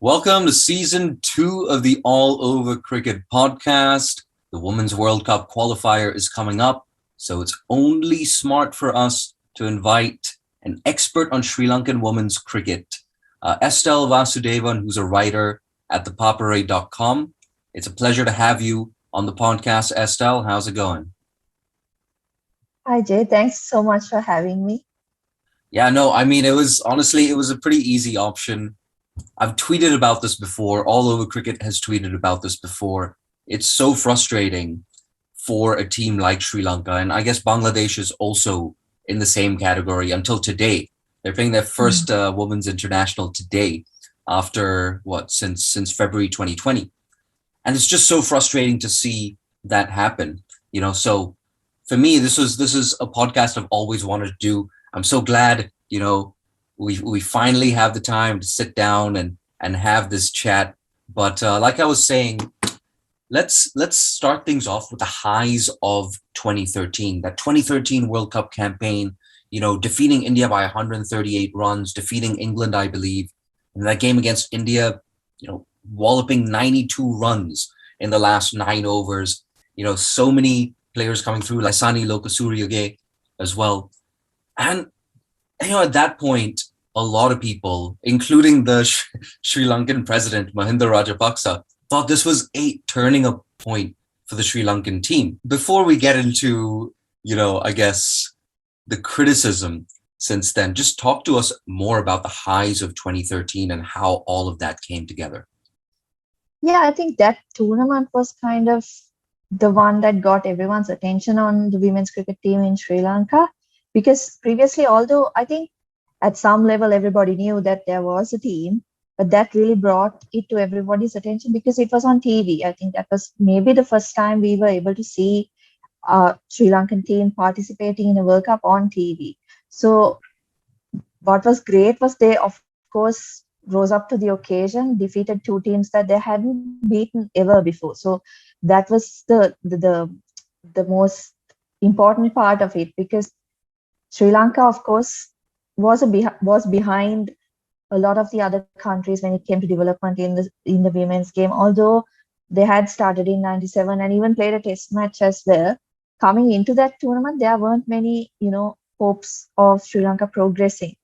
Welcome to season 2 of the All Over Cricket podcast. The Women's World Cup Qualifier is coming up, so it's only smart for us to invite an expert on Sri Lankan women's cricket, Estelle Vasudevan, who's a writer at thepaparay.com. It's a pleasure to have you on the podcast, Estelle. How's it going? Hi, Jay. Thanks so much for having me. Yeah, no, I mean, it was a pretty easy option. I've tweeted about this before. All Over Cricket has tweeted about this before. It's so frustrating for a team like Sri Lanka. And I guess Bangladesh is also in the same category until today. They're playing their first women's international today after since February 2020. And it's just so frustrating to see that happen. So for me, this is a podcast I've always wanted to do. I'm so glad, we finally have the time to sit down and have this chat. But like I was saying, let's start things off with the highs of 2013. That 2013 World Cup campaign, defeating India by 138 runs, defeating England, I believe, in that game against India, walloping 92 runs in the last 9 overs. So many players coming through, Laisani Lokasuryage as well. And at that point, a lot of people, including the Sri Lankan president, Mahinda Rajapaksa, thought this was a turning a point for the Sri Lankan team. Before we get into, I guess, the criticism since then, just talk to us more about the highs of 2013 and how all of that came together. Yeah, I think that tournament was kind of the one that got everyone's attention on the women's cricket team in Sri Lanka. Because previously, although I think at some level everybody knew that there was a team, but that really brought it to everybody's attention because it was on TV. I think that was maybe the first time we were able to see Sri Lankan team participating in a World Cup on TV. So what was great was they, of course, rose up to the occasion, defeated 2 teams that they hadn't beaten ever before. So that was the most important part of it, because Sri Lanka, of course, was behind a lot of the other countries when it came to development in the women's game. Although they had started in '97 and even played a test match as well, coming into that tournament, there weren't many, hopes of Sri Lanka progressing.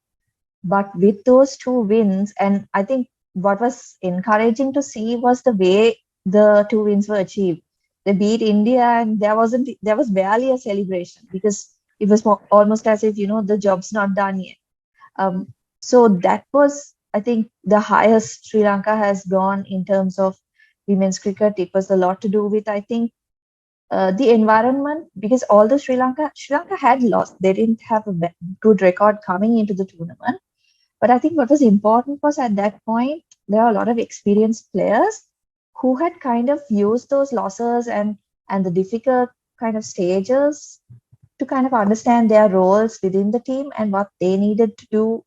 But with those 2 wins, and I think what was encouraging to see was the way the 2 wins were achieved. They beat India, and there was barely a celebration because it was almost as if, the job's not done yet. So that was, I think, the highest Sri Lanka has gone in terms of women's cricket. It was a lot to do with, I think, the environment, because although Sri Lanka had lost, they didn't have a good record coming into the tournament. But I think what was important was at that point, there are a lot of experienced players who had kind of used those losses and the difficult kind of stages to kind of understand their roles within the team and what they needed to do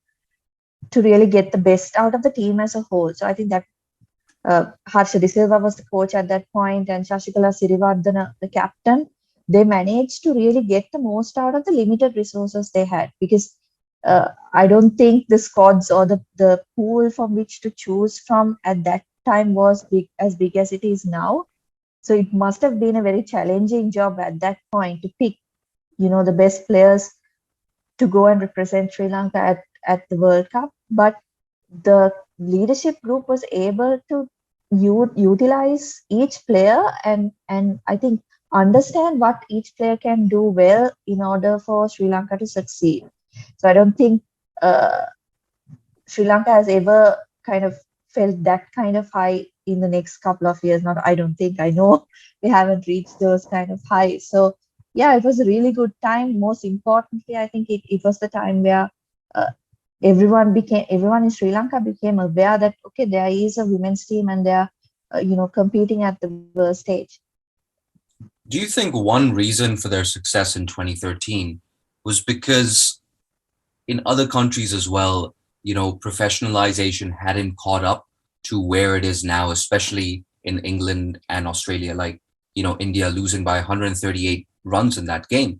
to really get the best out of the team as a whole. So I think that Harsha De Silva was the coach at that point, and Shashikala Sirivardhana, the captain. They managed to really get the most out of the limited resources they had, because I don't think the squads or the pool from which to choose from at that time was as big as it is now. So it must have been a very challenging job at that point to pick the best players to go and represent Sri Lanka at the World Cup. But the leadership group was able to utilize each player and I think understand what each player can do well in order for Sri Lanka to succeed. So I don't think Sri Lanka has ever kind of felt that kind of high in the next couple of years. Not, I don't think, I know we haven't reached those kind of highs. So yeah, it was a really good time. Most importantly, I think it was the time where everyone in Sri Lanka became aware that, okay, there is a women's team and they're, competing at the world stage. Do you think one reason for their success in 2013 was because in other countries as well, professionalization hadn't caught up to where it is now, especially in England and Australia, like, India losing by 138 runs in that game.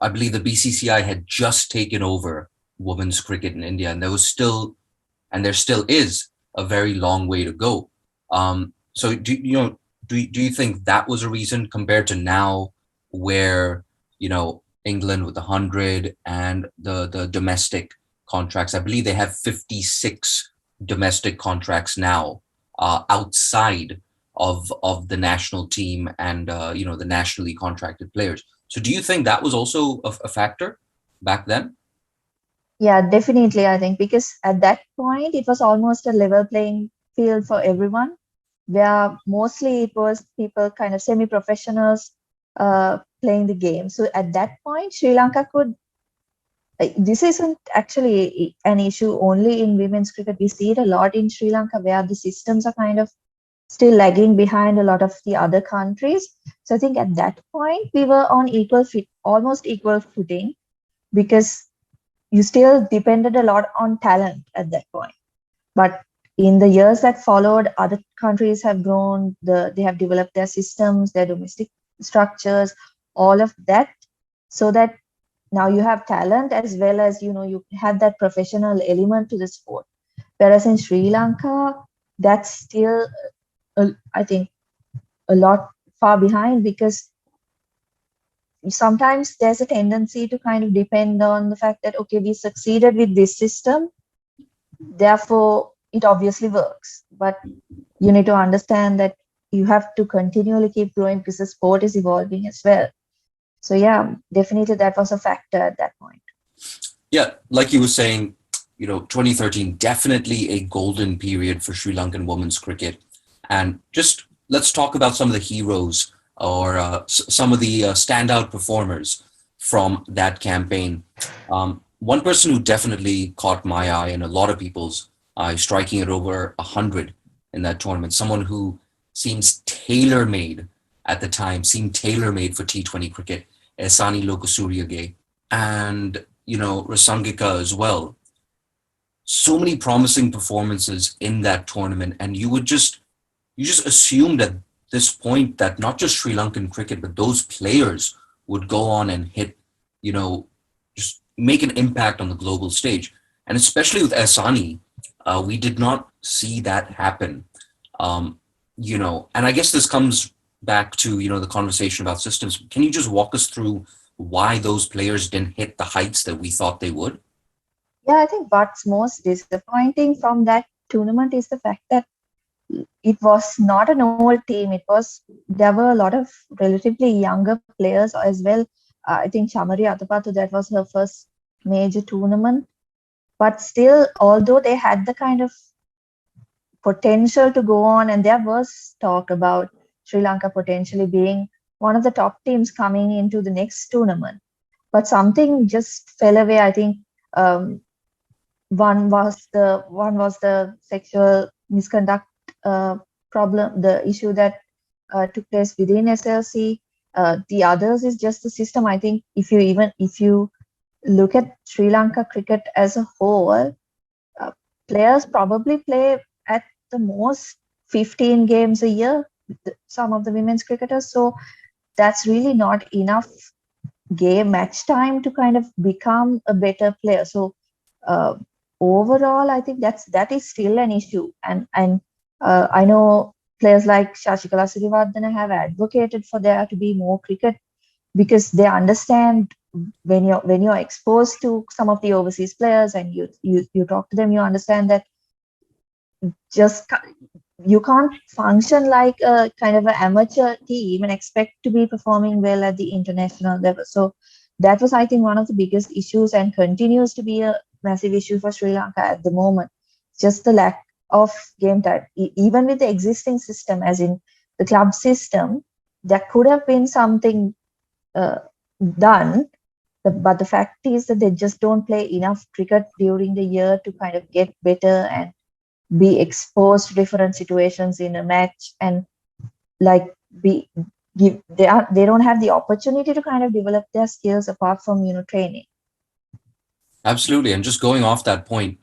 I believe the BCCI had just taken over women's cricket in India, and there still is a very long way to go. So do you think that was a reason compared to now, where England with 100 and the domestic contracts? I believe they have 56 domestic contracts now, outside of the national team and the nationally contracted players. So do you think that was also a factor back then? Yeah, definitely. I think because at that point it was almost a level playing field for everyone, where mostly it was people kind of semi-professionals playing the game. So at that point, Sri Lanka could. This isn't actually an issue only in women's cricket. We see it a lot in Sri Lanka, where the systems are kind of still lagging behind a lot of the other countries. So I think at that point we were on almost equal footing, because you still depended a lot on talent at that point. But in the years that followed, other countries have grown, they have developed their systems, their domestic structures, all of that, so that now you have talent as well as you have that professional element to the sport. Whereas in Sri Lanka, that's still, I think, a lot far behind, because sometimes there's a tendency to kind of depend on the fact that, okay, we succeeded with this system, therefore it obviously works. But you need to understand that you have to continually keep growing, because the sport is evolving as well. So yeah, definitely that was a factor at that point. Yeah, like you were saying, 2013, definitely a golden period for Sri Lankan women's cricket. And just let's talk about some of the heroes, or some of the standout performers from that campaign. One person who definitely caught my eye and a lot of people's eye, striking at over 100 in that tournament, someone who seems tailor-made at the time, seemed tailor-made for T20 cricket, Ehsani Lokasuriage, and Rasangika as well. So many promising performances in that tournament, and you just assumed at this point that not just Sri Lankan cricket, but those players would go on and hit, just make an impact on the global stage. And especially with Ehsani, we did not see that happen. And I guess this comes back to the conversation about systems. Can you just walk us through why those players didn't hit the heights that we thought they would? Yeah, I think what's most disappointing from that tournament is the fact that it was not an old team. There were a lot of relatively younger players as well. I think Chamari Atapattu, that was her first major tournament. But still, although they had the kind of potential to go on, and there was talk about Sri Lanka potentially being one of the top teams coming into the next tournament, but something just fell away. I think one was the sexual misconduct problem, the issue that took place within SLC. The others is just the system. I think if you look at Sri Lanka cricket as a whole, players probably play at the most 15 games a year, some of the women's cricketers. So that's really not enough game match time to kind of become a better player. So overall, I think that is still an issue. And I know players like Shashikala Sirivardhana have advocated for there to be more cricket, because they understand when you're exposed to some of the overseas players and you talk to them, you understand that just you can't function like a kind of an amateur team and expect to be performing well at the international level. So that was, I think, one of the biggest issues, and continues to be a massive issue for Sri Lanka at the moment. Just the lack of game time. Even with the existing system, as in the club system, there could have been something done. But the fact is that they just don't play enough cricket during the year to kind of get better and be exposed to different situations in a match, and they don't have the opportunity to kind of develop their skills apart from training. Absolutely. And just going off that point,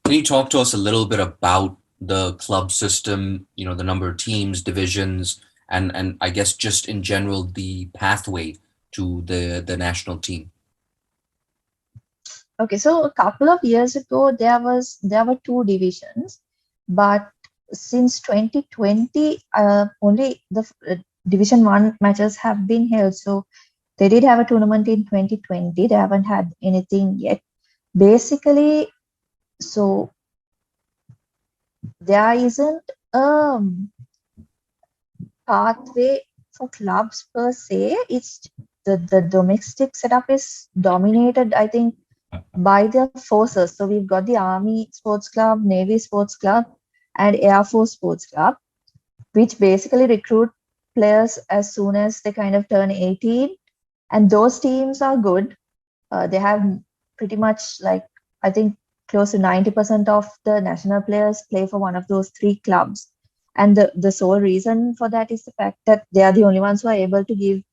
can you talk to us a little bit about the club system, the number of teams, divisions, and I guess just in general the pathway to the national team? Okay, so a couple of years ago there were two divisions. But since 2020, only the Division 1 matches have been held. So they did have a tournament in 2020. They haven't had anything yet. Basically, so there isn't a pathway for clubs per se. It's the domestic setup is dominated, I think, by the forces. So we've got the Army Sports Club, Navy Sports Club, and Air Force Sports Club, which basically recruit players as soon as they kind of turn 18. And those teams are good. They have pretty much like, I think, close to 90% of the national players play for one of those three clubs. And the sole reason for that is the fact that they are the only ones who are able to give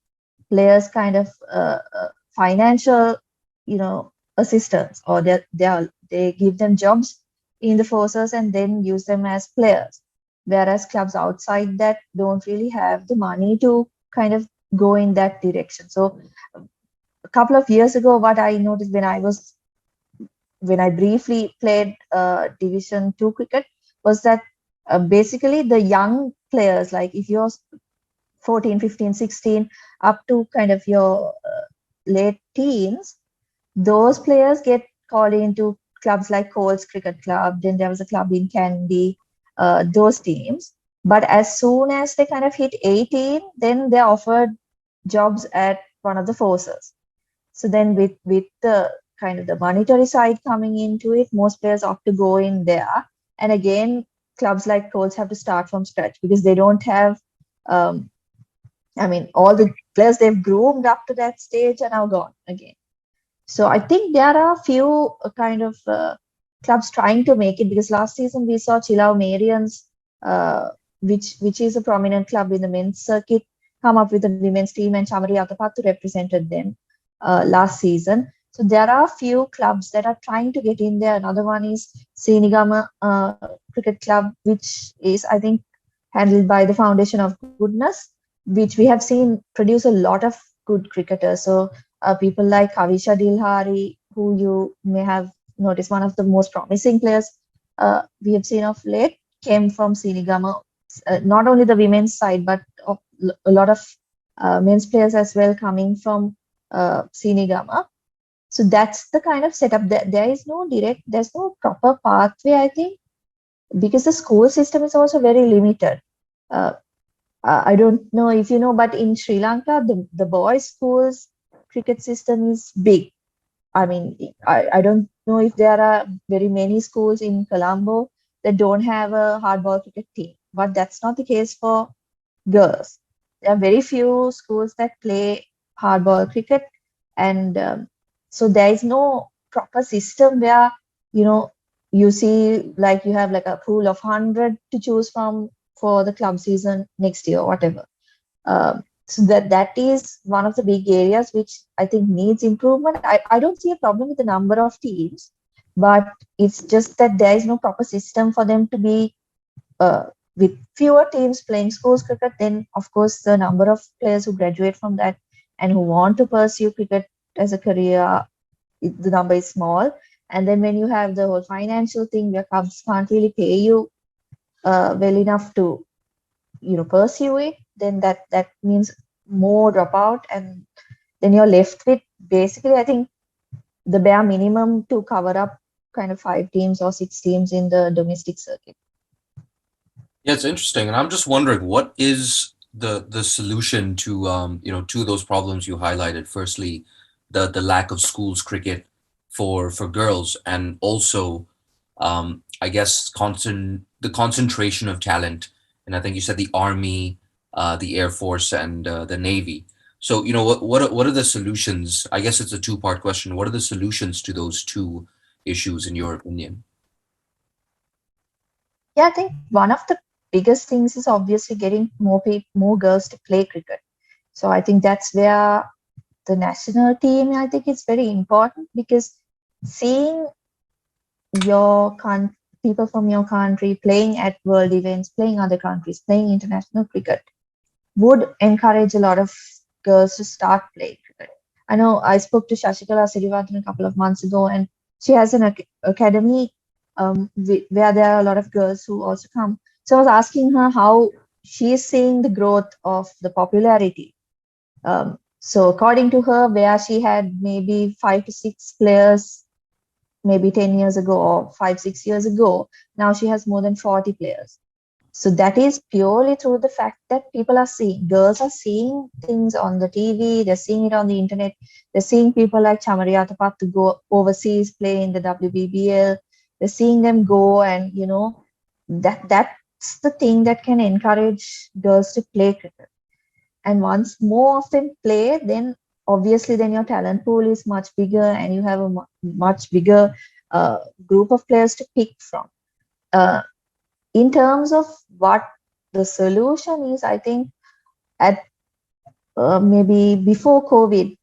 players kind of financial, assistance, or they give them jobs in the forces and then use them as players. Whereas clubs outside that don't really have the money to kind of go in that direction. So a couple of years ago, what I noticed when I briefly played Division 2 cricket was that basically the young players, like if you're 14, 15, 16, up to kind of your late teens, those players get called into clubs like Coles Cricket Club. Then there was a club in Candy, those teams. But as soon as they kind of hit 18, then they're offered jobs at one of the forces. So then with the kind of the monetary side coming into it, most players opt to go in there. And again, clubs like Coles have to start from scratch because they don't have, all the players they've groomed up to that stage are now gone again. So I think there are a few kind of clubs trying to make it, because last season we saw Chilau Marians, which is a prominent club in the men's circuit, come up with a women's team, and Chamari Atapattu represented them last season. So there are a few clubs that are trying to get in there. Another one is Sinigama Cricket Club, which is, I think, handled by the Foundation of Goodness, which we have seen produce a lot of good cricketers. So people like Kavisha Dilhari, who you may have noticed, one of the most promising players we have seen of late, came from Sinigama. Not only the women's side, but a lot of men's players as well coming from Sinigama. So that's the kind of setup. There's no proper pathway, I think, because the school system is also very limited. I don't know if you know, but in Sri Lanka, the boys' schools cricket system is big. I mean, I don't know if there are very many schools in Colombo that don't have a hardball cricket team, but that's not the case for girls. There are very few schools that play hardball cricket, and so there is no proper system where you see, like, you have like a pool of 100 to choose from for the club season next year or whatever. So that is one of the big areas which I think needs improvement. I don't see a problem with the number of teams, but it's just that there is no proper system for them to be with fewer teams playing schools cricket. Then of course the number of players who graduate from that and who want to pursue cricket as a career, the number is small. And then when you have the whole financial thing where clubs can't really pay you well enough to pursue it, then that means more dropout, and then you're left with basically, I think, the bare minimum to cover up kind of 5 teams or 6 teams in the domestic circuit. Yeah, it's interesting, and I'm just wondering, what is the solution to to those problems you highlighted? Firstly, the lack of schools cricket for girls, and also I guess the concentration of talent. And I think you said the Army, the Air Force, and the Navy. So what are the solutions? I guess it's a two-part question. What are the solutions to those two issues, in your opinion? Yeah, I think one of the biggest things is obviously getting more girls to play cricket. So I think that's where the national team, I think, it's very important, because seeing your people from your country playing at world events, playing other countries, playing international cricket, would encourage a lot of girls to start playing cricket. I know I spoke to Shashikala Sirivardhan a couple of months ago, and she has an academy where there are a lot of girls who also come. So I was asking her how she is seeing the growth of the popularity. So according to her, where she had maybe 5 to 6 players maybe 10 years ago or 5, 6 years ago, now she has more than 40 players. So that is purely through the fact that people are seeing, girls are seeing things on the TV, they're seeing it on the internet, they're seeing people like Chamaria Tapat to go overseas, play in the WBBL, they're seeing them go, and that's the thing that can encourage girls to play cricket. And once more of them play, then obviously then your talent pool is much bigger and you have a much bigger group of players to pick from. Uh, in terms of what the solution is, I think at maybe before COVID,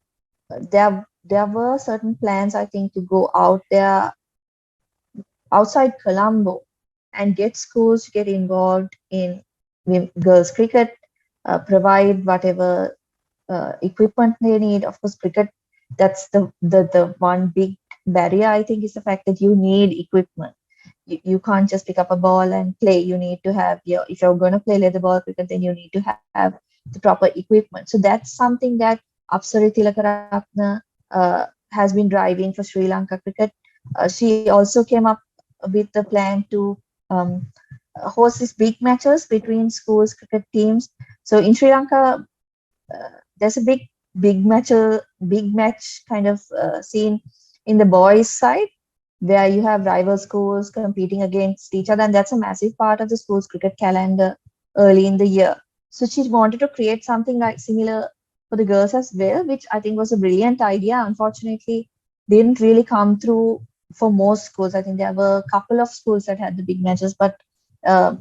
there were certain plans, I think, to go out there outside Colombo and get schools to get involved in girls cricket, provide whatever equipment they need. Of course, cricket, that's the one big barrier, I think, is the fact that you need equipment. You can't just pick up a ball and play. You need to have if you're going to play leather ball cricket, then you need to have the proper equipment. So that's something that Apsari Tilakaratne has been driving for Sri Lanka cricket. She also came up with the plan to um, host these big matches between schools cricket teams. So in Sri Lanka, there's a big match kind of scene in the boys' side where you have rival schools competing against each other, and that's a massive part of the school's cricket calendar early in the year. So she wanted to create something like similar for the girls as well, which I think was a brilliant idea. Unfortunately, didn't really come through for most schools. I think there were a couple of schools that had the big matches, but uh,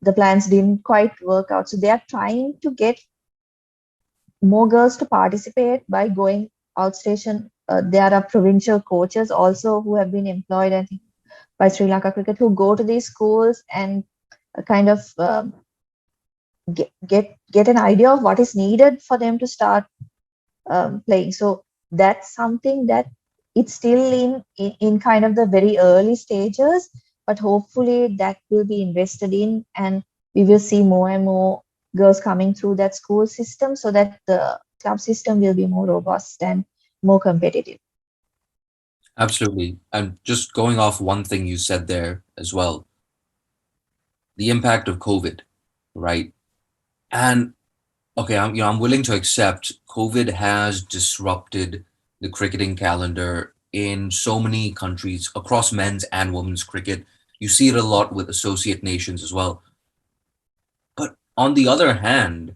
the plans didn't quite work out. So they are trying to get more girls to participate by going outstation. There are provincial coaches also who have been employed, I think, by Sri Lanka Cricket, who go to these schools and kind of get an idea of what is needed for them to start playing. So that's something that it's still in kind of the very early stages, but hopefully that will be invested in, and we will see more and more girls coming through that school system so that the club system will be more robust and more competitive. Absolutely. And just going off one thing you said there as well, the impact of COVID, right? And okay, I'm willing to accept COVID has disrupted the cricketing calendar in so many countries across men's and women's cricket. You see it a lot with associate nations as well. But on the other hand,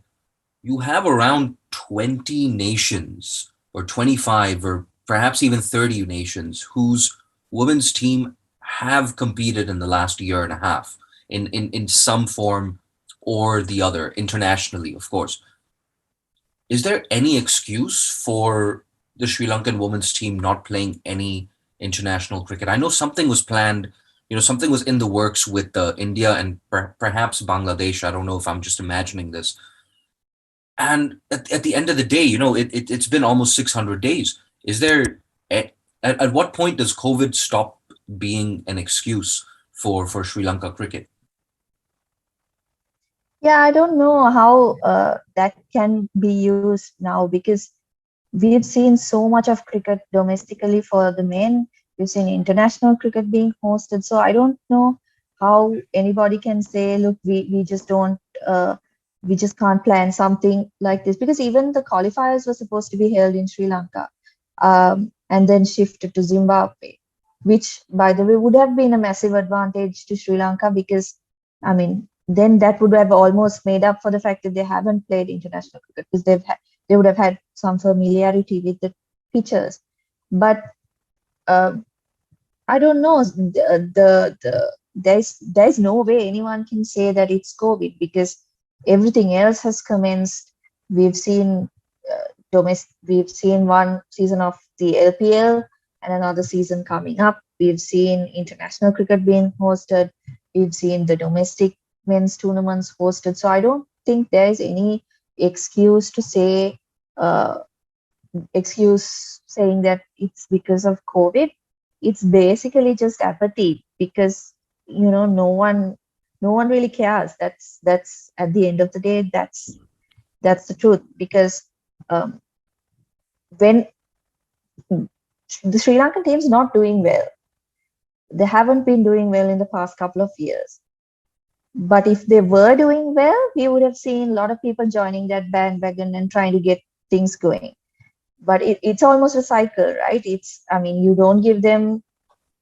you have around 20 nations or 25 or perhaps even 30 nations whose women's team have competed in the last year and a half in some form or the other, internationally, of course. Is there any excuse for the Sri Lankan women's team not playing any international cricket? I know something was planned, something was in the works with India and perhaps Bangladesh. I don't know if I'm just imagining this. And at the end of the day, it's been almost 600 days. Is there, at what point does COVID stop being an excuse for Sri Lanka cricket? Yeah, I don't know how that can be used now, because we've seen so much of cricket domestically for the men. We've seen international cricket being hosted. So I don't know how anybody can say, look, we just don't, we just can't plan something like this, because even the qualifiers were supposed to be held in Sri Lanka, and then shifted to Zimbabwe, which, by the way, would have been a massive advantage to Sri Lanka, because, I mean, then that would have almost made up for the fact that they haven't played international cricket, because they would have had some familiarity with the pitchers. But uh, I don't know. There's no way anyone can say that it's COVID, because everything else has commenced. We've seen we've seen one season of the LPL and another season coming up. We've seen international cricket being hosted. We've seen the domestic men's tournaments hosted. So I don't think there is any excuse to say uh, excuse saying that it's because of COVID. It's basically just apathy. because no one really cares. That's at the end of the day, that's the truth. Because when the Sri Lankan team's not doing well, they haven't been doing well in the past couple of years. But if they were doing well, we would have seen a lot of people joining that bandwagon and trying to get things going. But it's almost a cycle, right? You don't give them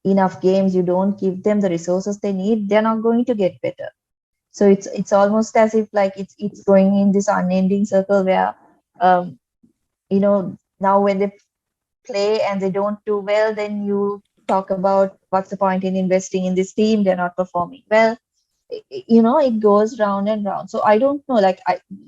enough games, you don't give them the resources they need, they're not going to get better. So it's almost as if like it's going in this unending circle where now when they play and they don't do well, then you talk about what's the point in investing in this team, they're not performing well. It goes round and round. So I don't know, like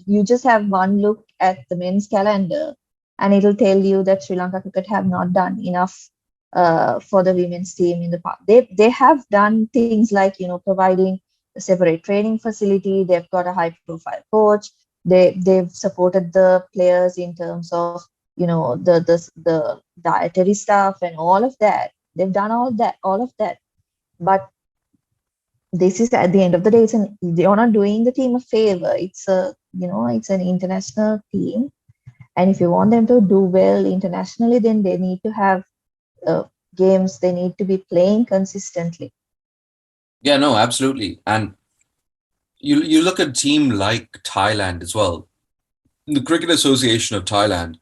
you just have one look at the men's calendar and it'll tell you that Sri Lanka Cricket have not done enough for the women's team in the past. They have done things like providing a separate training facility. They've got a high profile coach. They've supported the players in terms of the dietary stuff and all of that. They've done all of that. But this is, at the end of the day, you're not doing the team a favor. It's an international team, and if you want them to do well internationally, then they need to have games. They need to be playing consistently. Yeah, no, absolutely. And you look at a team like Thailand as well. The Cricket Association of Thailand,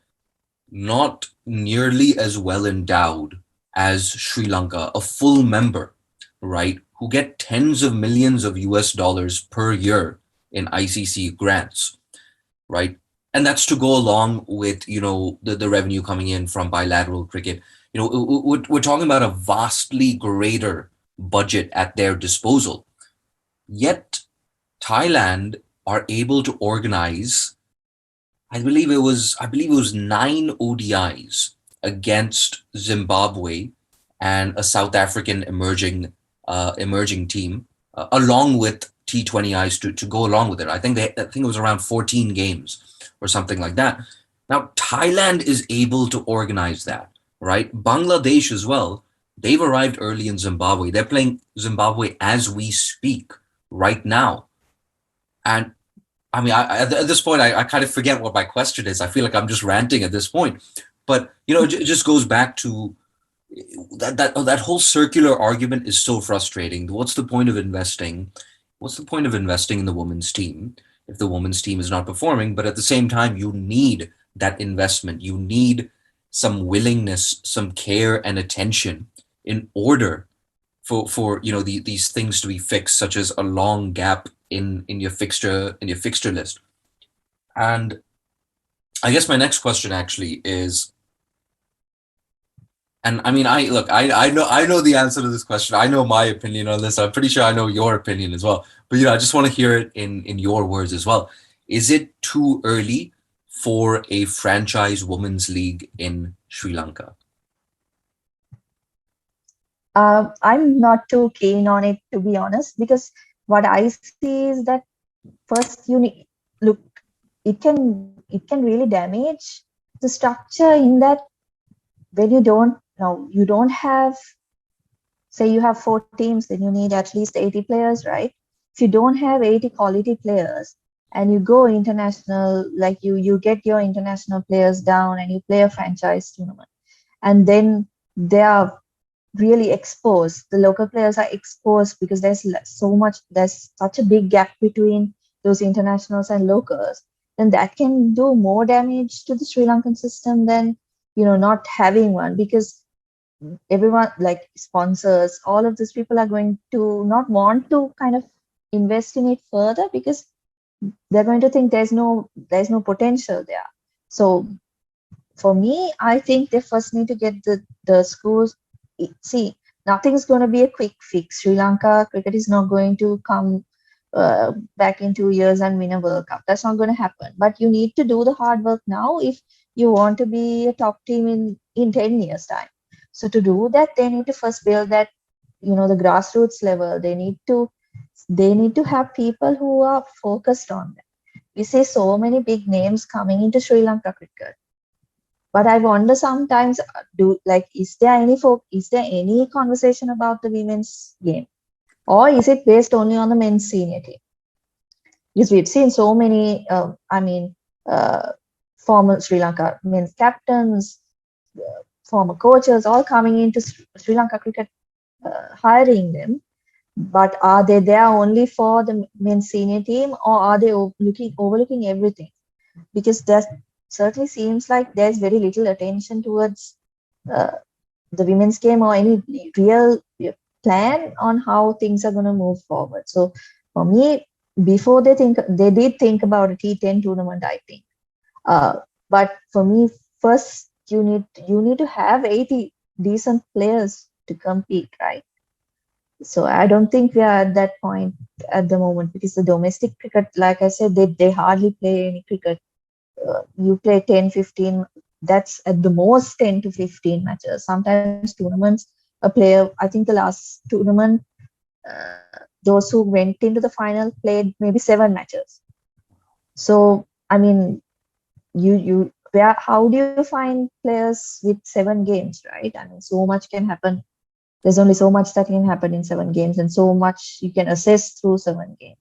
not nearly as well endowed as Sri Lanka, a full member, right, who get tens of millions of US dollars per year in ICC grants, right? And that's to go along with, the revenue coming in from bilateral cricket. We're talking about a vastly greater budget at their disposal. Yet Thailand are able to organize, I believe it was 9 ODIs against Zimbabwe and a South African emerging team, along with T20Is to go along with it. I think it was around 14 games or something like that. Now Thailand is able to organize that, right? Bangladesh as well. They've arrived early in Zimbabwe. They're playing Zimbabwe as we speak right now. And I mean, at this point, I kind of forget what my question is. I feel like I'm just ranting at this point. But, it just goes back to that whole circular argument is so frustrating. What's the point of investing? What's the point of investing in the women's team if the women's team is not performing? But at the same time, you need that investment. You need some willingness, some care and attention in order for these things to be fixed, such as a long gap in your fixture list. And I guess my next question actually is, and I mean, I know the answer to this question. I know my opinion on this. I'm pretty sure I know your opinion as well. But I just want to hear it in your words as well. Is it too early for a franchise women's league in Sri Lanka? I'm not too keen on it, to be honest, because what I see is that first it can really damage the structure, in that when you don't have, say you have 4 teams, then you need at least 80 players, right? If you don't have 80 quality players and you go international, like you get your international players down and you play a franchise tournament, and then they are really exposed. The local players are exposed because there's such a big gap between those internationals and locals, then that can do more damage to the Sri Lankan system than not having one, because everyone, like sponsors, all of these people are going to not want to kind of invest in it further, because they're going to think there's no potential there. So for me, I think they first need to get the schools. See, nothing's going to be a quick fix. Sri Lanka Cricket is not going to come back in 2 years and win a World Cup. That's not going to happen. But you need to do the hard work now if you want to be a top team in 10 years' time. So to do that, they need to first build that, the grassroots level. They need to have people who are focused on that. We see so many big names coming into Sri Lanka Cricket. But I wonder sometimes, is there any conversation about the women's game, or is it based only on the men's senior team? Because we've seen so many, uh, former Sri Lanka men's captains, former coaches, all coming into Sri Lanka cricket, hiring them. But are they there only for the men's senior team, or are they overlooking everything? Because that certainly seems like there's very little attention towards uh, the women's game, or any real plan on how things are going to move forward. So for me, before they did think about a T10 tournament, I think. But for me, first you need to have 80 decent players to compete, right? So I don't think we are at that point at the moment, because the domestic cricket, like I said, they hardly play any cricket. You play 10, 15, that's at the most 10 to 15 matches. Sometimes tournaments, a player, I think the last tournament, those who went into the final played maybe 7 matches. So, I mean, how do you find players with 7 games, right? I mean, so much can happen. There's only so much that can happen in 7 games, and so much you can assess through 7 games.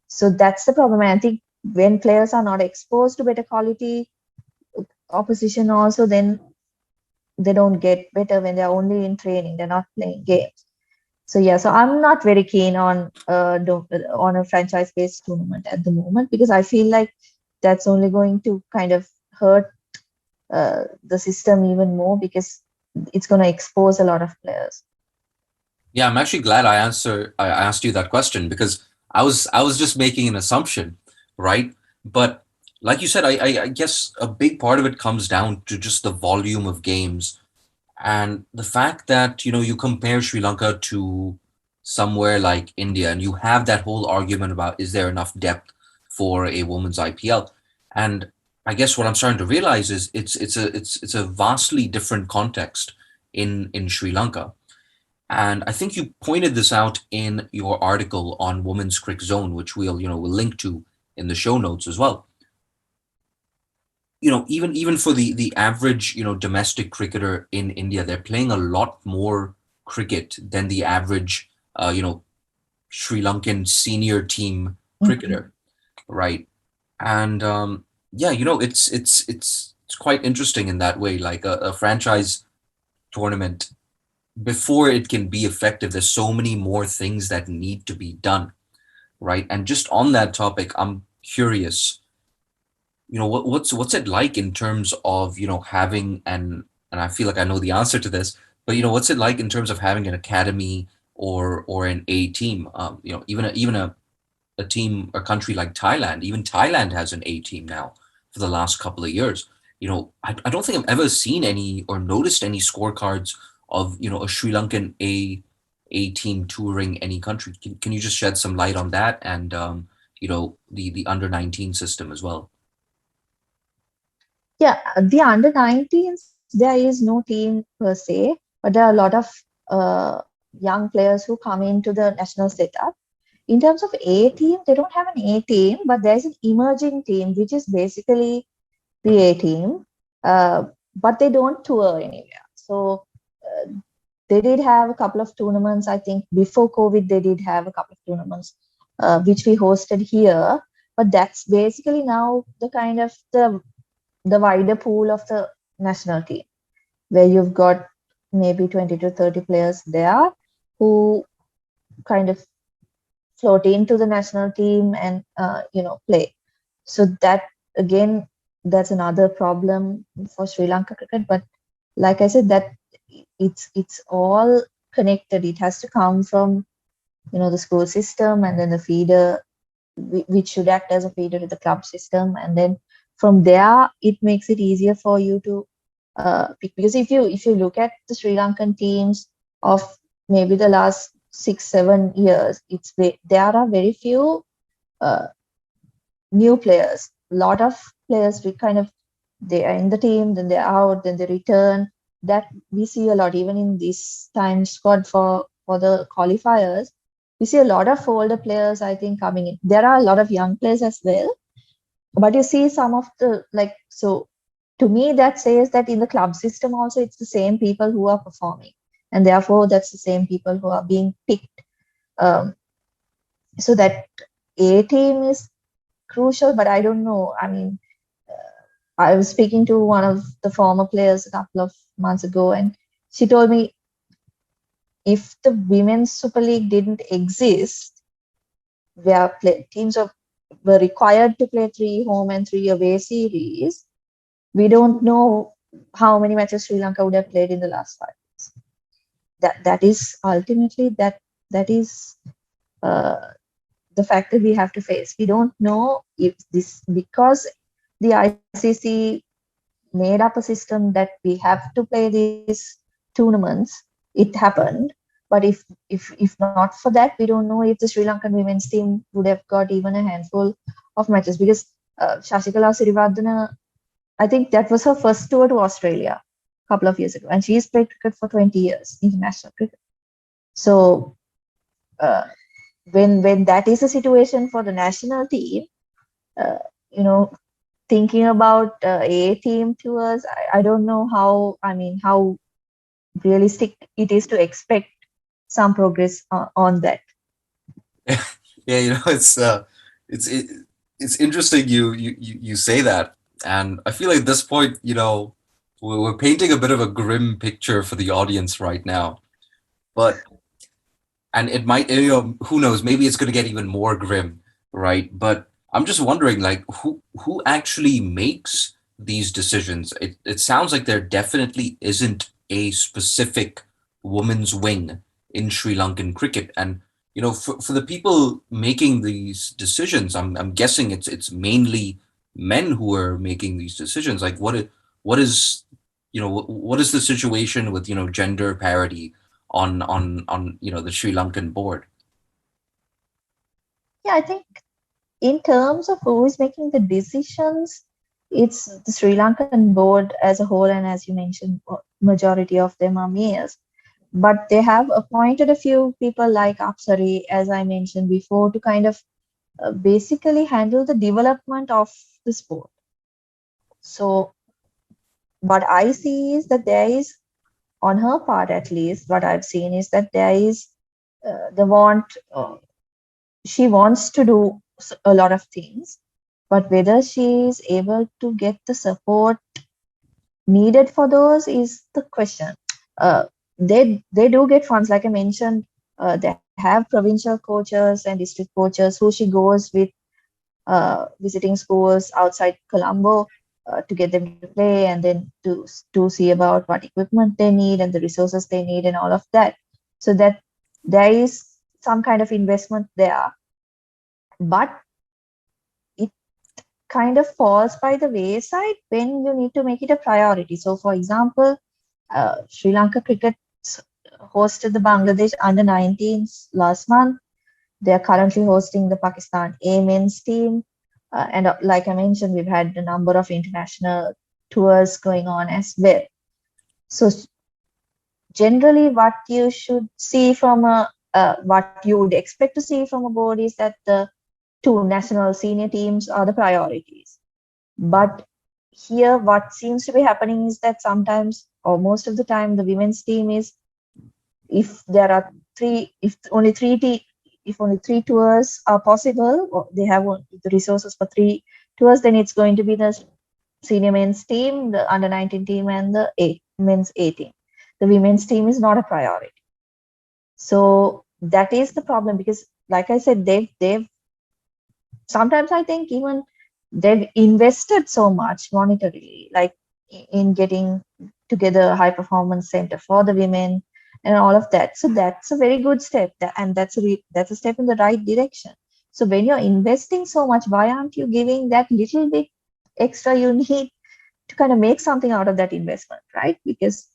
So that's the problem. And I think when players are not exposed to better quality opposition also, then they don't get better when they're only in training, they're not playing games. So yeah, so I'm not very keen on a franchise based tournament at the moment, because I feel like that's only going to kind of hurt the system even more, because it's going to expose a lot of players. Yeah, I'm actually glad I asked you that question, because I was just making an assumption, right? But like you said, I guess a big part of it comes down to just the volume of games, and the fact that, you compare Sri Lanka to somewhere like India, and you have that whole argument about, is there enough depth for a women's IPL? And I guess what I'm starting to realize is it's a vastly different context in Sri Lanka. And I think you pointed this out in your article on Women's Crick Zone, which we'll link to in the show notes as well. Even for the average, domestic cricketer in India, they're playing a lot more cricket than the average, Sri Lankan senior team cricketer, right? And yeah, it's quite interesting in that way. Like a franchise tournament, before it can be effective, there's so many more things that need to be done, right? And just on that topic, I'm curious, what's it like in terms of, having and I feel like I know the answer to this, but what's it like in terms of having an academy or an A team? Even a team, a country like Thailand, even Thailand has an A team now for the last couple of years. I don't think I've ever seen any or noticed any scorecards of, a Sri Lankan A team touring any country. Can you just shed some light on that, and the under 19 system as well? Yeah, the under 19s, there is no team per se, but there are a lot of young players who come into the national setup. In terms of A team, they don't have an A team, but there's an emerging team, which is basically the A team, but they don't tour anywhere. So they did have a couple of tournaments. I think before COVID, they did have a couple of tournaments, which we hosted here. But that's basically now the kind of the wider pool of the national team, where you've got maybe 20 to 30 players there who kind of float into the national team and play. So that again, that's another problem for Sri Lanka cricket. But like I said, that it's all connected. It has to come from the school system, and then the feeder, which should act as a feeder to the club system, and then from there it makes it easier for you to pick. Because if you look at the Sri Lankan teams of maybe the last 6-7 years, there are very few uh, new players. A lot of players, we kind of, they are in the team, then they're out, then they return. That we see a lot even in this time squad for the qualifiers. We see a lot of older players, I think, coming in. There are a lot of young players as well, but you see some of the, like, so to me, that says that in the club system also, it's the same people who are performing, and therefore that's the same people who are being picked. So that A team is crucial, but I don't know. I mean, I was speaking to one of the former players a couple of months ago, and she told me if the Women's Super League didn't exist, where teams were required to play 3 home and 3 away series, we don't know how many matches Sri Lanka would have played in the last 5 years. That is ultimately that is the fact that we have to face. We don't know if this, because the ICC made up a system that we have to play these tournaments. It happened, but if not for that, we don't know if the Sri Lankan women's team would have got even a handful of matches, because Shashikala Sirivardhana, I think that was her first tour to Australia a couple of years ago, and she's played cricket for 20 years, international cricket. So when that is a situation for the national team, uh, you know, thinking about A team tours, I don't know how realistic it is to expect some progress on that. Yeah, it's interesting you say that, and I feel like at this point, we're painting a bit of a grim picture for the audience right now, but and it might, who knows, maybe it's going to get even more grim, right? But I'm just wondering, like, who actually makes these decisions? It sounds like there definitely isn't a specific women's wing in Sri Lankan cricket, and for the people making these decisions, I'm guessing it's mainly men who are making these decisions. Like, what is what is the situation with gender parity on the Sri Lankan board? Yeah, I think in terms of who is making the decisions, it's the Sri Lankan board as a whole, and as you mentioned, majority of them are males. But they have appointed a few people like Apsari, as I mentioned before, to kind of basically handle the development of the sport. So what I see is that there is, on her part at least, what I've seen is that there is the want, she wants to do a lot of things, but whether she is able to get the support needed for those is the question. They do get funds, like I mentioned. They have provincial coaches and district coaches who she goes with, visiting schools outside Colombo to get them to play, and then to see about what equipment they need and the resources they need and all of that. So that there is some kind of investment there, but it kind of falls by the wayside when you need to make it a priority. So, for example, Sri Lanka Cricket hosted the Bangladesh under-19s last month. They are currently hosting the Pakistan A men's team. And like I mentioned, we've had a number of international tours going on as well. So generally, what you should see from what you would expect to see from a board is that the 2 national senior teams are the priorities. But here, what seems to be happening is that sometimes, or most of the time, the women's team is, if there are 3, if only 3 tours are possible, or they have the resources for 3 tours, then it's going to be the senior men's team, the under-19 team, and the men's A team. The women's team is not a priority. So that is the problem, because, like I said, they've sometimes, I think, even they've invested so much monetarily, like in getting together a high performance center for the women and all of that. So that's a very good step, and that's a step in the right direction. So when you're investing so much, why aren't you giving that little bit extra you need to kind of make something out of that investment, right? Because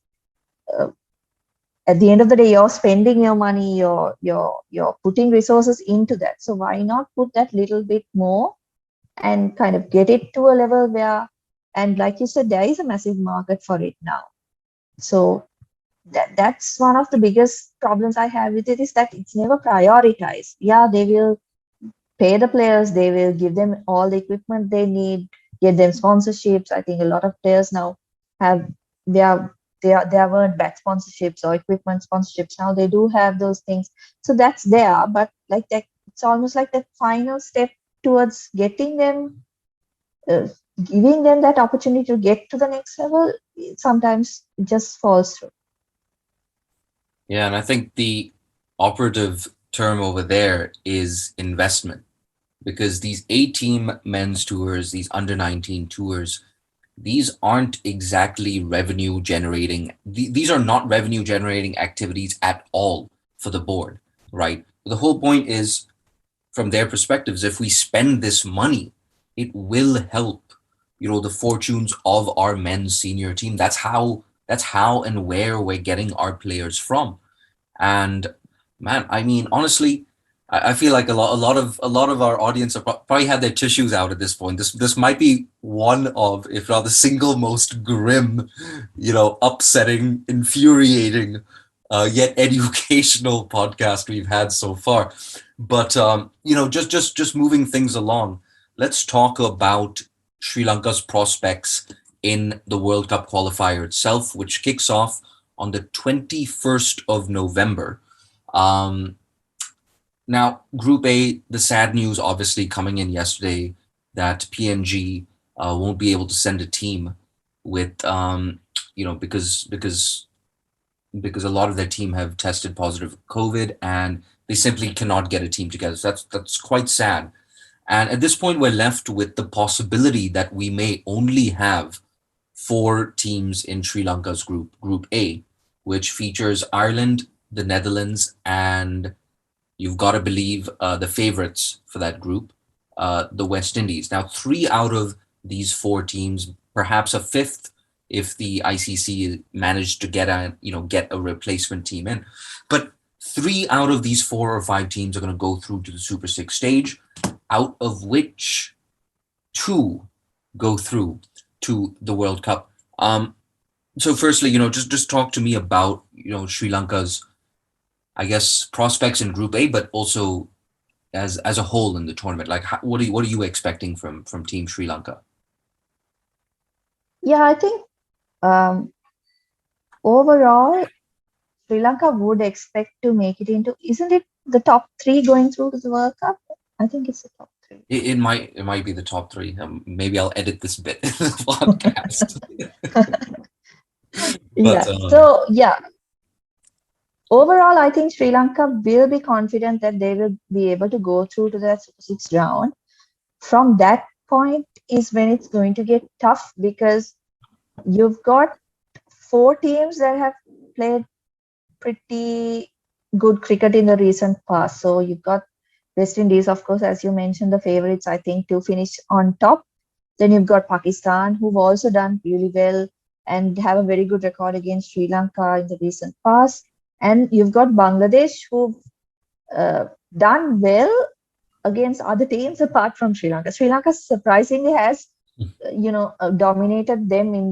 at the end of the day, you're spending your money, you're putting resources into that. So why not put that little bit more and kind of get it to a level where, and like you said, there is a massive market for it now. So that's one of the biggest problems I have with it, is that it's never prioritized. Yeah, they will pay the players, they will give them all the equipment they need, get them sponsorships. I think a lot of players now have they weren't back sponsorships or equipment sponsorships. Now they do have those things. So that's there, but like that, it's almost like that final step towards getting them, uh, giving them that opportunity to get to the next level. Sometimes it just falls through. Yeah, and I think the operative term over there is investment, because these A-team men's tours, these under 19 tours, these aren't exactly revenue generating. These are not revenue generating activities at all for the board, right? The whole point is, from their perspectives, if we spend this money, it will help, the fortunes of our men's senior team. That's how and where we're getting our players from. And man, I mean, honestly, I feel like a lot of our audience have probably had their tissues out at this point. This might be one of, if not the single most grim, upsetting, infuriating, yet educational podcast we've had so far. But just moving things along, let's talk about Sri Lanka's prospects in the World Cup qualifier itself, which kicks off on the 21st of November. Um, Now, Group A, the sad news obviously coming in yesterday that PNG won't be able to send a team with, because a lot of their team have tested positive for COVID, and they simply cannot get a team together. So that's quite sad. And at this point, we're left with the possibility that we may only have four teams in Sri Lanka's Group A, which features Ireland, the Netherlands, and you've got to believe the favorites for that group, the West Indies. Now, three out of these four teams, perhaps a fifth, if the ICC managed to get a replacement team in, but three out of these four or five teams are going to go through to the Super Six stage, out of which two go through to the World Cup. So, firstly, just talk to me about Sri Lanka's, I guess, prospects in Group A, but also as a whole in the tournament. Like, what are you expecting from Team Sri Lanka? Yeah, I think overall, Sri Lanka would expect to make it into, isn't it the top three going through to the World Cup? I think it's the top three. It might be the top three. Maybe I'll edit this bit in the podcast. Yeah. But So yeah, overall, I think Sri Lanka will be confident that they will be able to go through to that Super Six round. From that point is when it's going to get tough, because you've got four teams that have played pretty good cricket in the recent past. So you've got West Indies, of course, as you mentioned, the favorites, I think, to finish on top. Then you've got Pakistan, who've also done really well and have a very good record against Sri Lanka in the recent past. And you've got Bangladesh, who've done well against other teams apart from Sri Lanka. Sri Lanka surprisingly has, dominated them in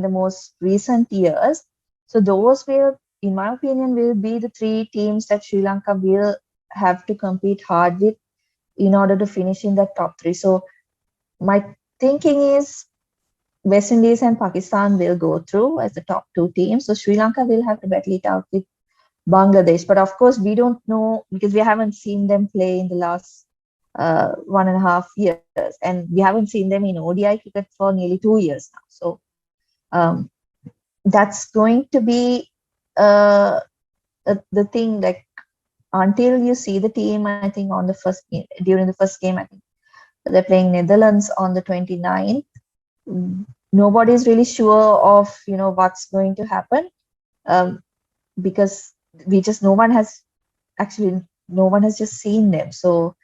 the most recent years. So those will, in my opinion, will be the three teams that Sri Lanka will have to compete hard with in order to finish in that top three. So my thinking is West Indies and Pakistan will go through as the top two teams. So Sri Lanka will have to battle it out with Bangladesh. But of course, we don't know because we haven't seen them play in the last 1.5 years, and we haven't seen them in ODI cricket for nearly 2 years now. So that's going to be the thing. Like, until you see the team, I think on the first game, during the first game, I think they're playing Netherlands on the 29th. Nobody's really sure of what's going to happen, because no one has just seen them. So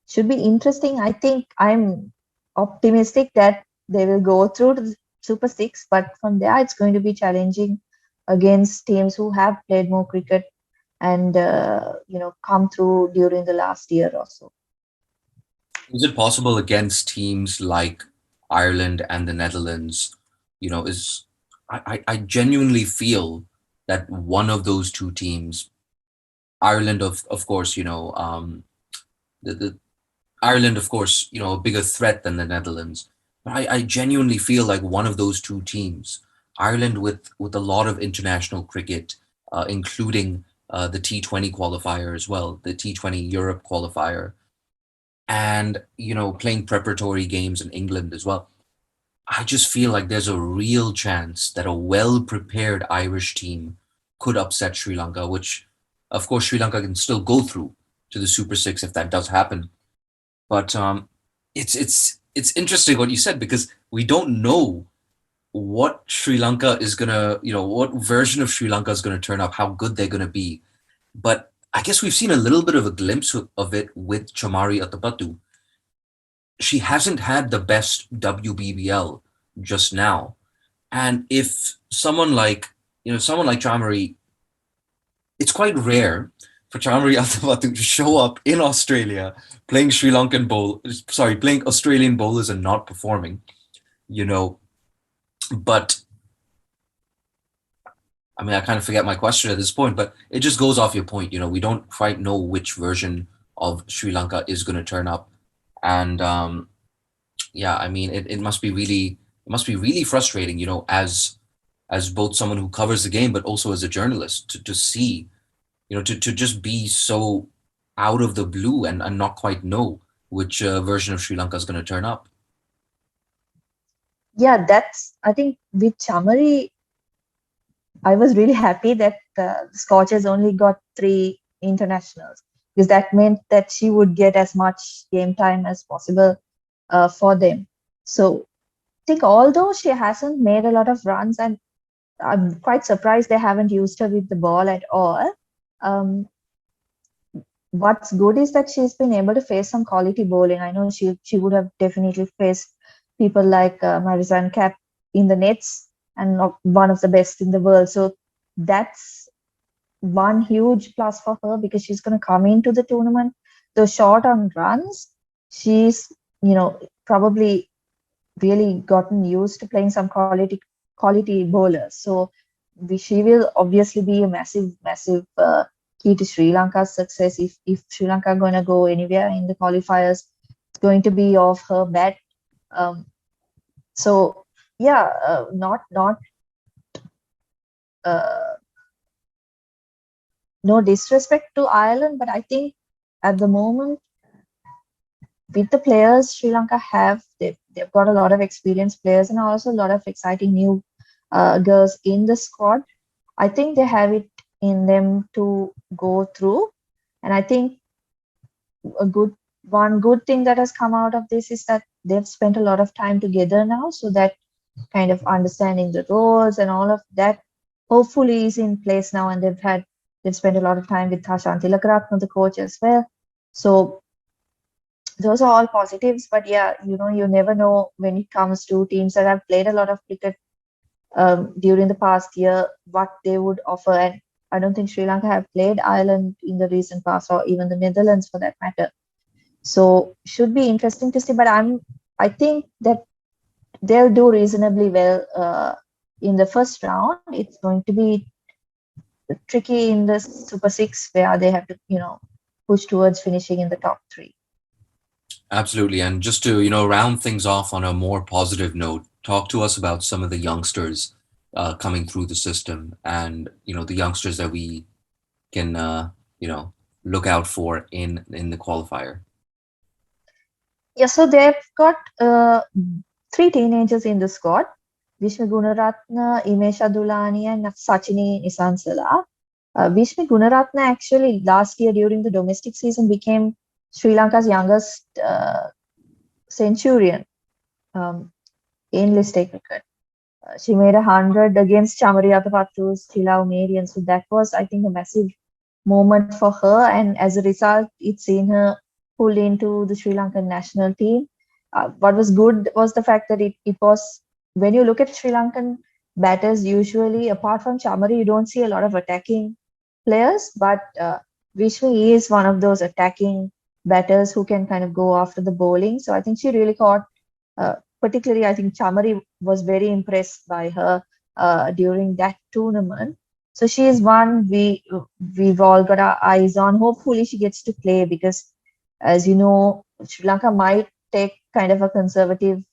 should be interesting. I think I'm optimistic that they will go through to the Super Six, but from there it's going to be challenging against teams who have played more cricket and come through during the last year or so. is it possible against teams like Ireland and the Netherlands? I genuinely feel that one of those two teams, Ireland of course, the Ireland, of course, a bigger threat than the Netherlands. I genuinely feel like one of those two teams, Ireland with a lot of international cricket, including the T20 qualifier as well, the T20 Europe qualifier, and playing preparatory games in England as well. I just feel like there's a real chance that a well prepared Irish team could upset Sri Lanka, which of course Sri Lanka can still go through to the Super Six if that does happen. But it's interesting what you said, because we don't know what Sri Lanka is gonna, what version of Sri Lanka is gonna turn up, how good they're gonna be. But I guess we've seen a little bit of a glimpse of it with Chamari Atapattu. She hasn't had the best WBBL just now. And if someone like Chamari, it's quite rare for Chamari Atapattu to show up in Australia playing playing Australian bowlers and not performing, you know. But I mean, I kind of forget my question at this point, but it just goes off your point. We don't quite know which version of Sri Lanka is going to turn up. And yeah, I mean, it must be really frustrating, as both someone who covers the game, but also as a journalist to see, to just be so out of the blue and not quite know which version of Sri Lanka is going to turn up. Yeah, I think with Chamari, I was really happy that the Scorchers only got 3 internationals, because that meant that she would get as much game time as possible for them. So I think although she hasn't made a lot of runs, and I'm quite surprised they haven't used her with the ball at all. What's good is that she's been able to face some quality bowling. I know she would have definitely faced people like Marizanne Kapp in the nets, and not one of the best in the world. So that's one huge plus for her, because she's going to come into the tournament, though short on runs. She's probably really gotten used to playing some quality bowlers. So she will obviously be a massive key to Sri Lanka's success. If Sri Lanka are going to go anywhere in the qualifiers, it's going to be off her bat. So yeah, not no disrespect to Ireland, but I think at the moment, with the players Sri Lanka have, they've got a lot of experienced players and also a lot of exciting new girls in the squad. I think they have it in them to go through, and I think one good thing that has come out of this is that they've spent a lot of time together now, so that kind of understanding the roles and all of that hopefully is in place now, and they've spent a lot of time with Thashan Tilakaratne, the coach, as well. So those are all positives, but yeah, you never know when it comes to teams that have played a lot of cricket during the past year, what they would offer. And I don't think Sri Lanka have played Ireland in the recent past, or even the Netherlands for that matter. So should be interesting to see. But I think that they'll do reasonably well in the first round. It's going to be tricky in the Super Six, where they have to push towards finishing in the top 3. Absolutely. And just to, round things off on a more positive note, talk to us about some of the youngsters coming through the system, and, the youngsters that we can, look out for in the qualifier. Yeah, so they've got 3 teenagers in the squad: Vishnu Gunaratne, Imesh Adulani, and Sachini Nisansala. Vishnu Gunaratne actually last year during the domestic season became Sri Lanka's youngest centurion in List A cricket. She made 100 against Chamari Atapattu's Chila Umerian. So that was, I think, a massive moment for her. And as a result, it's seen her pulled into the Sri Lankan national team. What was good was the fact that it was, when you look at Sri Lankan batters, usually, apart from Chamari, you don't see a lot of attacking players. But Vishnu is one of those attacking batters who can kind of go after the bowling. So I think she really caught, particularly, I think Chamari was very impressed by her during that tournament. So she is one we've all got our eyes on. Hopefully she gets to play, because, as you know, Sri Lanka might take kind of a conservative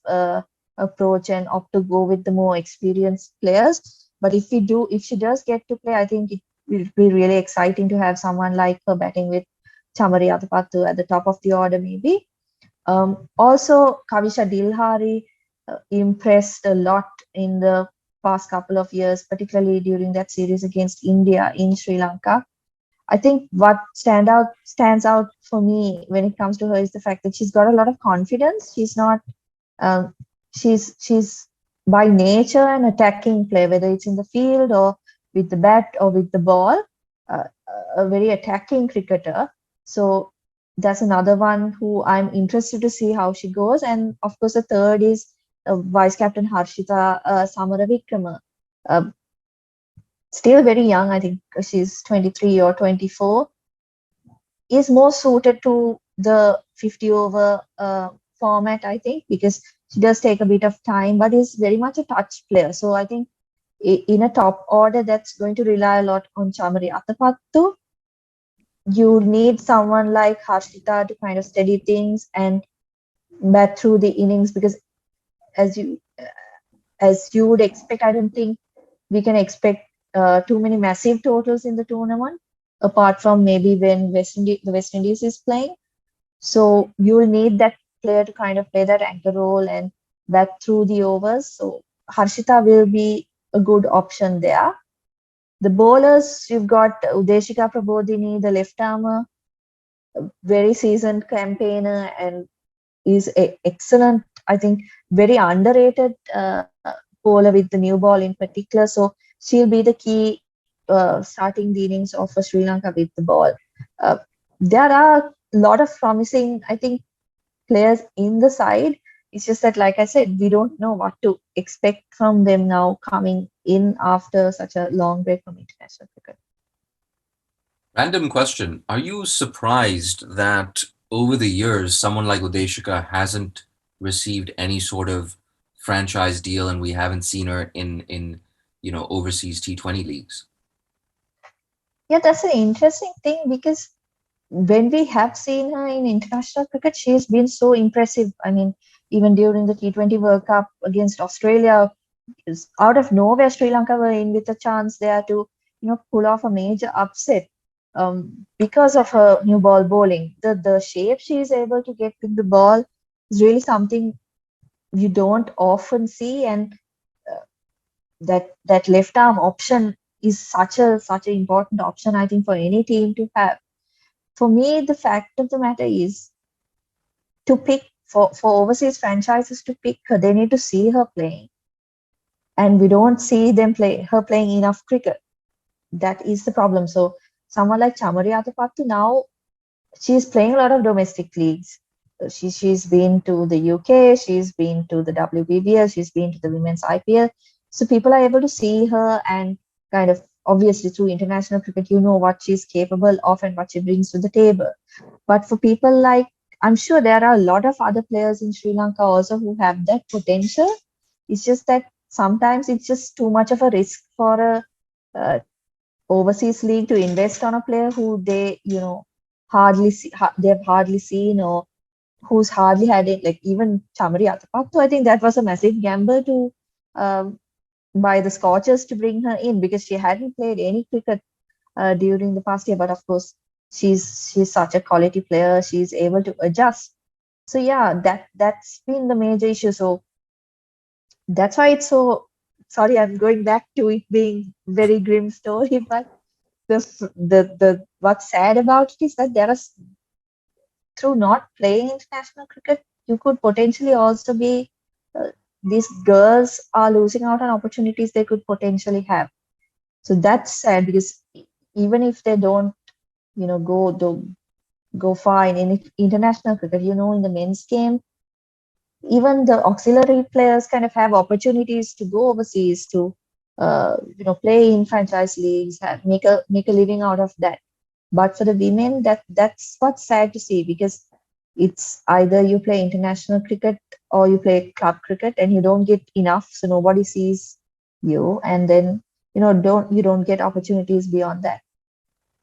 approach and opt to go with the more experienced players. But if she does get to play, I think it will be really exciting to have someone like her batting with Chamari Athapattu at the top of the order, maybe. Also, Kavisha Dilhari impressed a lot in the past couple of years, particularly during that series against India in Sri Lanka. I think what stands out for me when it comes to her is the fact that she's got a lot of confidence. She's not um, she's by nature an attacking player, whether it's in the field or with the bat or with the ball, uh, a very attacking cricketer. So that's another one who I'm interested to see how she goes. And of course, the third is Vice Captain Harshita Samaravikrama. Uh, Still very young, I think she's 23 or 24, is more suited to the 50 over format, I think, because she does take a bit of time, but is very much a touch player. So I think in a top order that's going to rely a lot on Chamari Athapattu, you need someone like Harshita to kind of steady things and bat through the innings, because as you would expect, I don't think we can expect too many massive totals in the tournament, apart from maybe when the West Indies is playing. So you will need that player to kind of play that anchor role and bat through the overs. So Harshita will be a good option there. The bowlers, you've got Udeshika Prabodhini, the left armer, very seasoned campaigner, and is excellent. I think very underrated bowler with the new ball in particular. So she'll be the key starting the innings of Sri Lanka with the ball. Uh, there are a lot of promising, I think, players in the side. It's just that, like I said, we don't know what to expect from them now coming in after such a long break from international cricket. Random question. Are you surprised that over the years, someone like Udeshika hasn't received any sort of franchise deal and we haven't seen her in overseas T20 leagues? Yeah, that's an interesting thing, because when we have seen her in international cricket, she has been so impressive. I mean, even during the T20 World Cup against Australia, out of nowhere, Sri Lanka were in with a chance there to, pull off a major upset because of her new ball bowling. The shape she is able to get with the ball is really something you don't often see, and uh, that left arm option is such an important option, I think, for any team to have. For me, the fact of the matter is, to pick for overseas franchises to pick her, they need to see her playing, and we don't see her playing enough cricket. That is the problem. So someone like Chamari Athapattu now, she's playing a lot of domestic leagues. She's been to the UK, she's been to the WBBL, she's been to the women's IPL. So people are able to see her, and kind of obviously through international cricket, you know what she's capable of and what she brings to the table. But for people like, I'm sure there are a lot of other players in Sri Lanka also who have that potential. It's just that sometimes it's just too much of a risk for a overseas league to invest on a player who they, they've hardly seen, or who's hardly had it. Like even Chamari Athapattu, I think that was a massive gamble to um, by the Scorchers to bring her in, because she hadn't played any cricket during the past year. But of course, she's such a quality player. She's able to adjust. So yeah, that's been the major issue. So that's why it's so. Sorry, I'm going back to it being very grim story, but the what's sad about it is that there are, through not playing international cricket, you could potentially also be, these girls are losing out on opportunities they could potentially have. So that's sad, because even if they don't, go far in international cricket, in the men's game, even the auxiliary players kind of have opportunities to go overseas to, play in franchise leagues, make a living out of that. But for the women, that's what's sad to see, because it's either you play international cricket or you play club cricket, and you don't get enough, so nobody sees you, and then don't get opportunities beyond that.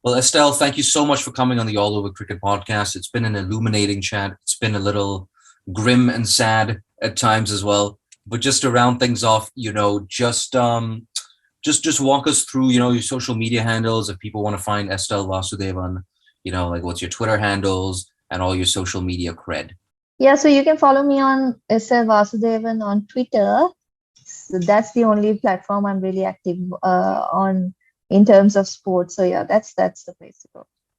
Well, Estelle, thank you so much for coming on the All Over Cricket podcast. It's been an illuminating chat. It's been a little grim and sad at times as well. But just to round things off, just walk us through, your social media handles if people want to find Estelle Vasudevan, like what's your Twitter handles and all your social media cred. Yeah, so you can follow me on Estelle Vasudevan on Twitter. So that's the only platform I'm really active on in terms of sports. So yeah, that's the place to go.